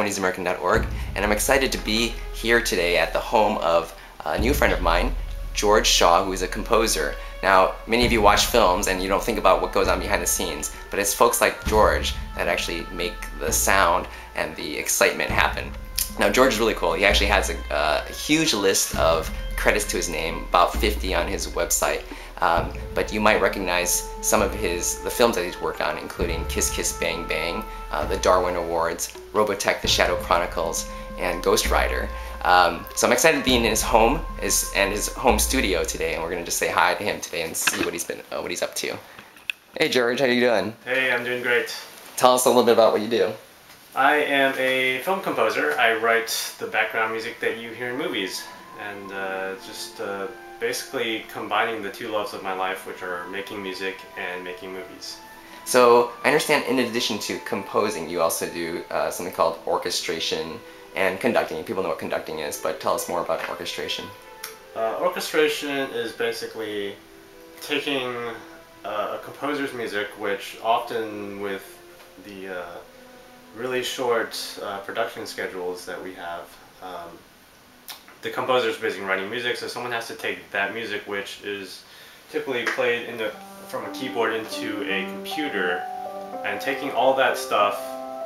TaiwaneseAmerican.org, and I'm excited to be here today at the home of a new friend of mine, George Shaw, who is a composer. Now, many of you watch films and you don't think about what goes on behind the scenes, but it's folks like George that actually make the sound and the excitement happen. Now, George is really cool. He actually has a huge list of credits to his name, about 50 on his website. But you might recognize some of the films that he's worked on, including Kiss Kiss Bang Bang, the Darwin Awards, Robotech, the Shadow Chronicles, and Ghost Rider. So I'm excited to be in his home and his home studio today, and we're going to just say hi to him today and see what he's up to. Hey George, how you doing? Hey, I'm doing great. Tell us a little bit about what you do. I am a film composer. I write the background music that you hear in movies, and just basically combining the two loves of my life, which are making music and making movies. So I understand in addition to composing, you also do something called orchestration and conducting. People know what conducting is, but tell us more about orchestration. Orchestration is basically taking a composer's music, which often with the really short production schedules that we have, the composer is basically writing music, so someone has to take that music, which is typically played from a keyboard into a computer, and taking all that stuff,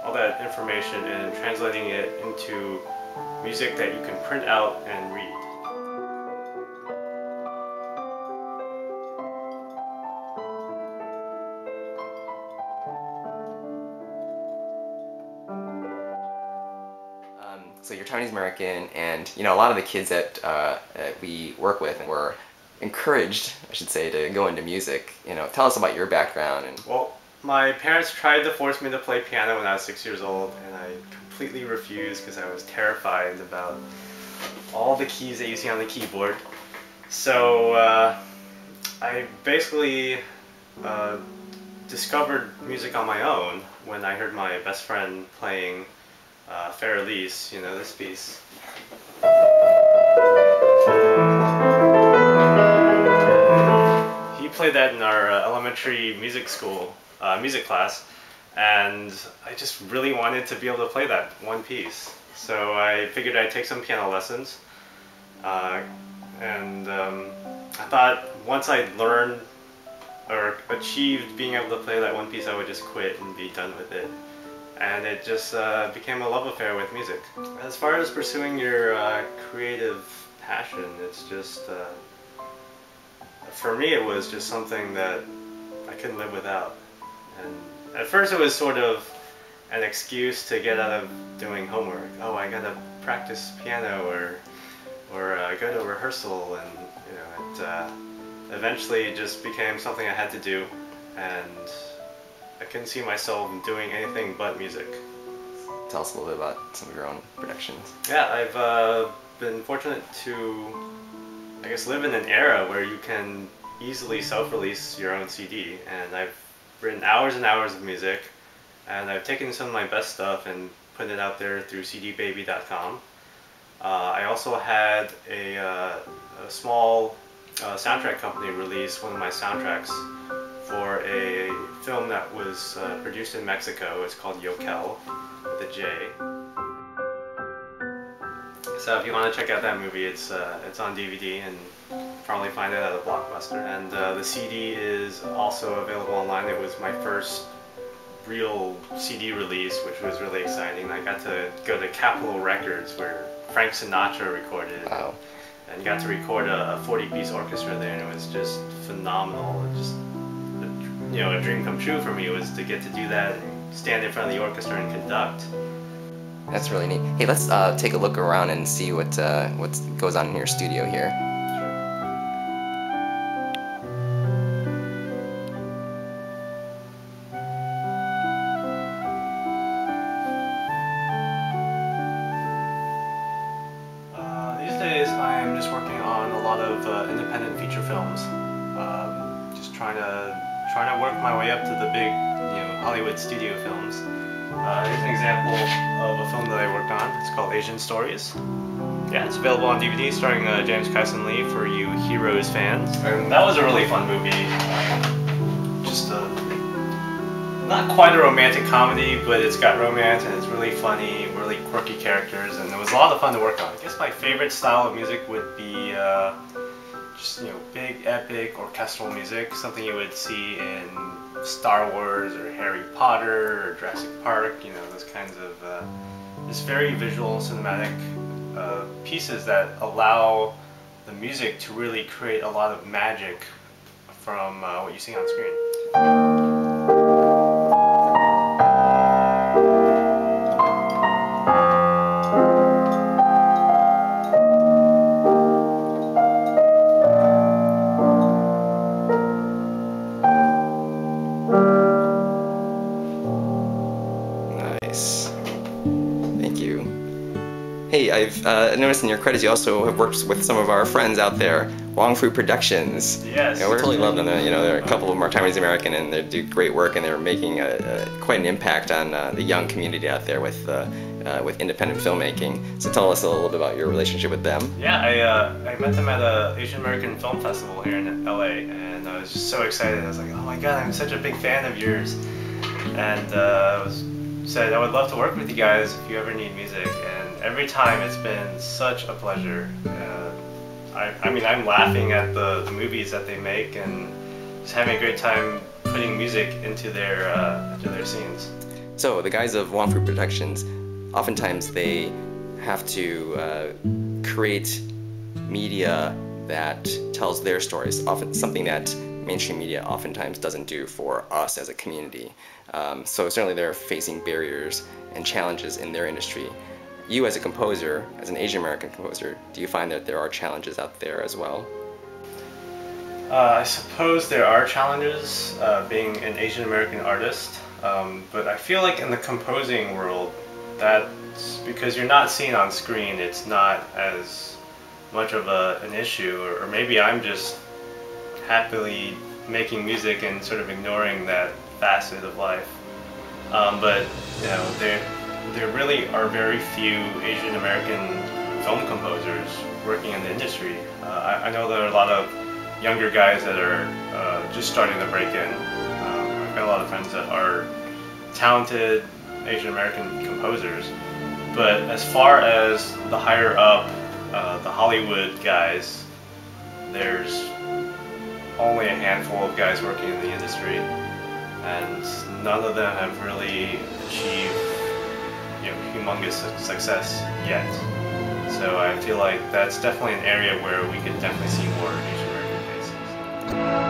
all that information, and translating it into music that you can print out and read. So you're Taiwanese American, and you know a lot of the kids that we work with were encouraged, I should say, to go into music. You know, tell us about your background. Well, my parents tried to force me to play piano when I was 6 years old, and I completely refused because I was terrified about all the keys that you see on the keyboard. So I basically discovered music on my own when I heard my best friend playing Fair Elise, you know, this piece. He played that in our elementary music school, music class, and I just really wanted to be able to play that one piece. So I figured I'd take some piano lessons, and I thought once I'd learned or achieved being able to play that one piece, I would just quit and be done with it. And it just became a love affair with music. As far as pursuing your creative passion, it's just, for me it was just something that I couldn't live without. And at first it was sort of an excuse to get out of doing homework. Oh, I gotta practice piano or go to rehearsal, and you know, it eventually just became something I had to do, and I couldn't see myself doing anything but music. Tell us a little bit about some of your own productions. Yeah, I've been fortunate to, I guess, live in an era where you can easily self-release your own CD, and I've written hours and hours of music, and I've taken some of my best stuff and put it out there through cdbaby.com. I also had a small soundtrack company release one of my soundtracks for a film that was produced in Mexico. It's called Yokel, with a J. So if you want to check out that movie, it's on DVD, and probably find it at a Blockbuster. And the CD is also available online. It was my first real CD release, which was really exciting. I got to go to Capitol Records, where Frank Sinatra recorded. Wow. And got to record a 40-piece orchestra there, and it was just phenomenal. It just, you know, a dream come true for me was to get to do that and stand in front of the orchestra and conduct. That's really neat. Hey, let's take a look around and see what goes on in your studio here. These days I am just working on a lot of independent feature films. Just trying to work my way up to the big, you know, Hollywood studio films. Here's an example of a film that I worked on. It's called Asian Stories. Yeah, it's available on DVD, starring James Kyson Lee for you Heroes fans. And that was a really fun movie. Just not quite a romantic comedy, but it's got romance and it's really funny, really quirky characters, and it was a lot of fun to work on. I guess my favorite style of music would be just, big, epic, orchestral music, something you would see in Star Wars or Harry Potter or Jurassic Park, those kinds of just very visual, cinematic pieces that allow the music to really create a lot of magic from what you see on screen. Hey, I've noticed in your credits you also have worked with some of our friends out there, Wong Fu Productions. Yes. We totally love them. There are a couple of them are Taiwanese American, and they do great work, and they're making quite an impact on the young community out there with independent filmmaking. So tell us a little bit about your relationship with them. Yeah, I met them at an Asian American Film Festival here in LA, and I was just so excited. I was like, oh my god, I'm such a big fan of yours. And said I would love to work with you guys if you ever need music. And every time it's been such a pleasure. I mean, I'm laughing at the movies that they make and just having a great time putting music into their scenes. So the guys of Wong Fu Productions, oftentimes they have to create media that tells their stories, often something that mainstream media oftentimes doesn't do for us as a community. So certainly they're facing barriers and challenges in their industry. You as a composer, as an Asian American composer, do you find that there are challenges out there as well? I suppose there are challenges being an Asian American artist, but I feel like in the composing world, that's because you're not seen on screen, it's not as much of an issue, or maybe I'm just happily making music and sort of ignoring that facet of life. But there really are very few Asian American film composers working in the industry. I know there are a lot of younger guys that are just starting to break in. I've got a lot of friends that are talented Asian American composers, but as far as the higher up, the Hollywood guys, there's only a handful of guys working in the industry, and none of them have really achieved humongous success yet. So I feel like that's definitely an area where we could definitely see more Asian American faces.